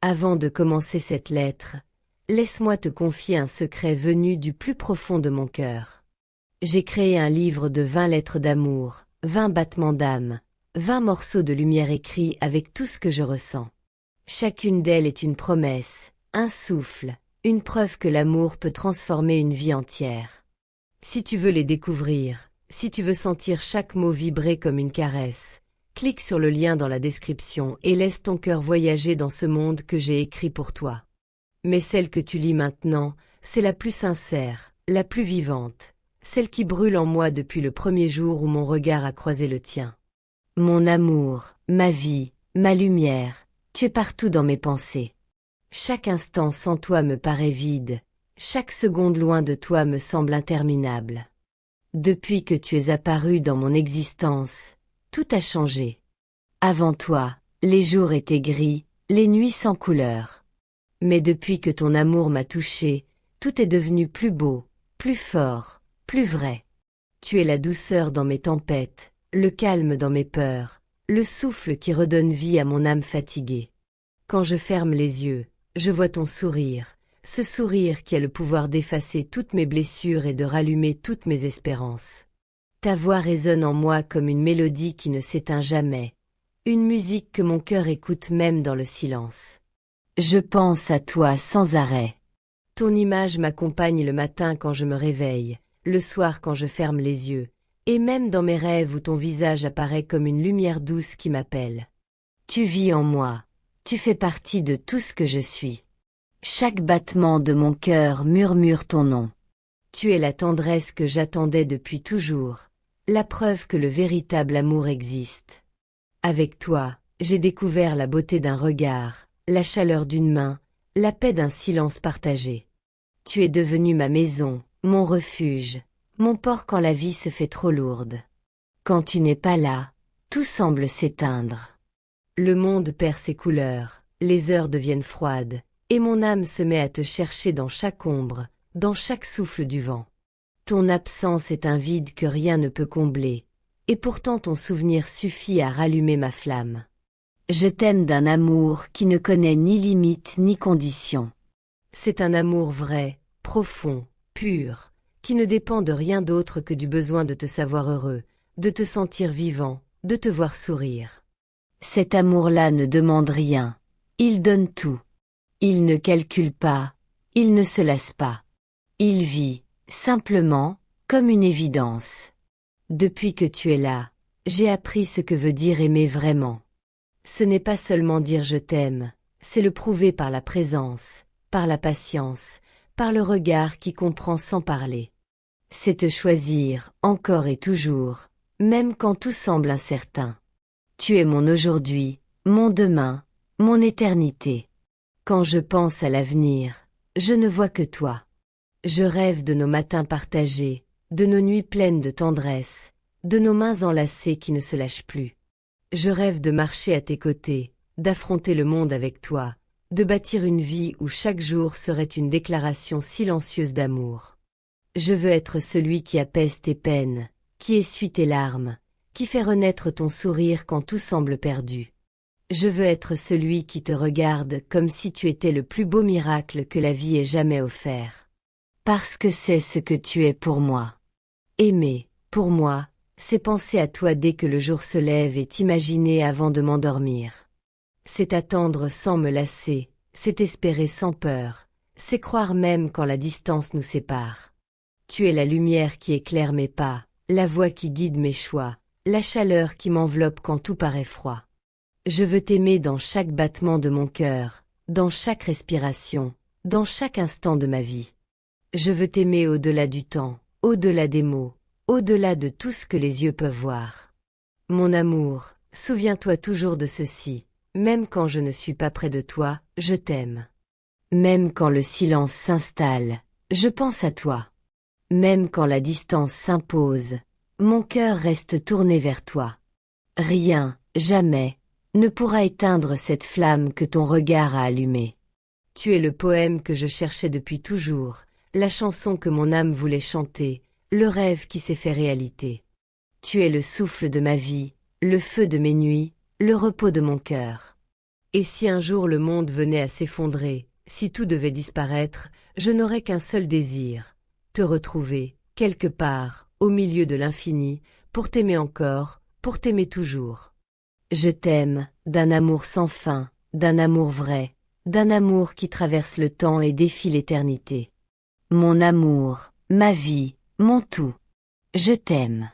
Avant de commencer cette lettre, laisse-moi te confier un secret venu du plus profond de mon cœur. J'ai créé un livre de 20 lettres d'amour, 20 battements d'âme, 20 morceaux de lumière écrits avec tout ce que je ressens. Chacune d'elles est une promesse, un souffle, une preuve que l'amour peut transformer une vie entière. Si tu veux les découvrir, si tu veux sentir chaque mot vibrer comme une caresse, clique sur le lien dans la description et laisse ton cœur voyager dans ce monde que j'ai écrit pour toi. Mais celle que tu lis maintenant, c'est la plus sincère, la plus vivante, celle qui brûle en moi depuis le premier jour où mon regard a croisé le tien. Mon amour, ma vie, ma lumière, tu es partout dans mes pensées. Chaque instant sans toi me paraît vide, chaque seconde loin de toi me semble interminable. Depuis que tu es apparu dans mon existence, tout a changé. Avant toi, les jours étaient gris, les nuits sans couleur. Mais depuis que ton amour m'a touché, tout est devenu plus beau, plus fort, plus vrai. Tu es la douceur dans mes tempêtes, le calme dans mes peurs, le souffle qui redonne vie à mon âme fatiguée. Quand je ferme les yeux, je vois ton sourire, ce sourire qui a le pouvoir d'effacer toutes mes blessures et de rallumer toutes mes espérances. Ta voix résonne en moi comme une mélodie qui ne s'éteint jamais, une musique que mon cœur écoute même dans le silence. Je pense à toi sans arrêt. Ton image m'accompagne le matin quand je me réveille, le soir quand je ferme les yeux, et même dans mes rêves où ton visage apparaît comme une lumière douce qui m'appelle. Tu vis en moi, tu fais partie de tout ce que je suis. Chaque battement de mon cœur murmure ton nom. Tu es la tendresse que j'attendais depuis toujours, la preuve que le véritable amour existe. Avec toi, j'ai découvert la beauté d'un regard, la chaleur d'une main, la paix d'un silence partagé. Tu es devenue ma maison, mon refuge, mon port quand la vie se fait trop lourde. Quand tu n'es pas là, tout semble s'éteindre. Le monde perd ses couleurs, les heures deviennent froides, et mon âme se met à te chercher dans chaque ombre, dans chaque souffle du vent. Ton absence est un vide que rien ne peut combler, et pourtant ton souvenir suffit à rallumer ma flamme. Je t'aime d'un amour qui ne connaît ni limite ni condition. C'est un amour vrai, profond, pur, qui ne dépend de rien d'autre que du besoin de te savoir heureux, de te sentir vivant, de te voir sourire. Cet amour-là ne demande rien, il donne tout. Il ne calcule pas, il ne se lasse pas. Il vit, simplement, comme une évidence. Depuis que tu es là, j'ai appris ce que veut dire aimer vraiment. Ce n'est pas seulement dire je t'aime, c'est le prouver par la présence, par la patience, par le regard qui comprend sans parler. C'est te choisir, encore et toujours, même quand tout semble incertain. Tu es mon aujourd'hui, mon demain, mon éternité. Quand je pense à l'avenir, je ne vois que toi. Je rêve de nos matins partagés, de nos nuits pleines de tendresse, de nos mains enlacées qui ne se lâchent plus. Je rêve de marcher à tes côtés, d'affronter le monde avec toi, de bâtir une vie où chaque jour serait une déclaration silencieuse d'amour. Je veux être celui qui apaise tes peines, qui essuie tes larmes, qui fait renaître ton sourire quand tout semble perdu. Je veux être celui qui te regarde comme si tu étais le plus beau miracle que la vie ait jamais offert. Parce que c'est ce que tu es pour moi. Aimer, pour moi, c'est penser à toi dès que le jour se lève et t'imaginer avant de m'endormir. C'est attendre sans me lasser, c'est espérer sans peur, c'est croire même quand la distance nous sépare. Tu es la lumière qui éclaire mes pas, la voix qui guide mes choix, la chaleur qui m'enveloppe quand tout paraît froid. Je veux t'aimer dans chaque battement de mon cœur, dans chaque respiration, dans chaque instant de ma vie. Je veux t'aimer au-delà du temps, au-delà des mots, au-delà de tout ce que les yeux peuvent voir. Mon amour, souviens-toi toujours de ceci, même quand je ne suis pas près de toi, je t'aime. Même quand le silence s'installe, je pense à toi. Même quand la distance s'impose, mon cœur reste tourné vers toi. Rien, jamais, ne pourra éteindre cette flamme que ton regard a allumée. Tu es le poème que je cherchais depuis toujours, la chanson que mon âme voulait chanter, le rêve qui s'est fait réalité. Tu es le souffle de ma vie, le feu de mes nuits, le repos de mon cœur. Et si un jour le monde venait à s'effondrer, si tout devait disparaître, je n'aurais qu'un seul désir, te retrouver, quelque part, au milieu de l'infini, pour t'aimer encore, pour t'aimer toujours. Je t'aime, d'un amour sans fin, d'un amour vrai, d'un amour qui traverse le temps et défie l'éternité. Mon amour, ma vie, mon tout. Je t'aime.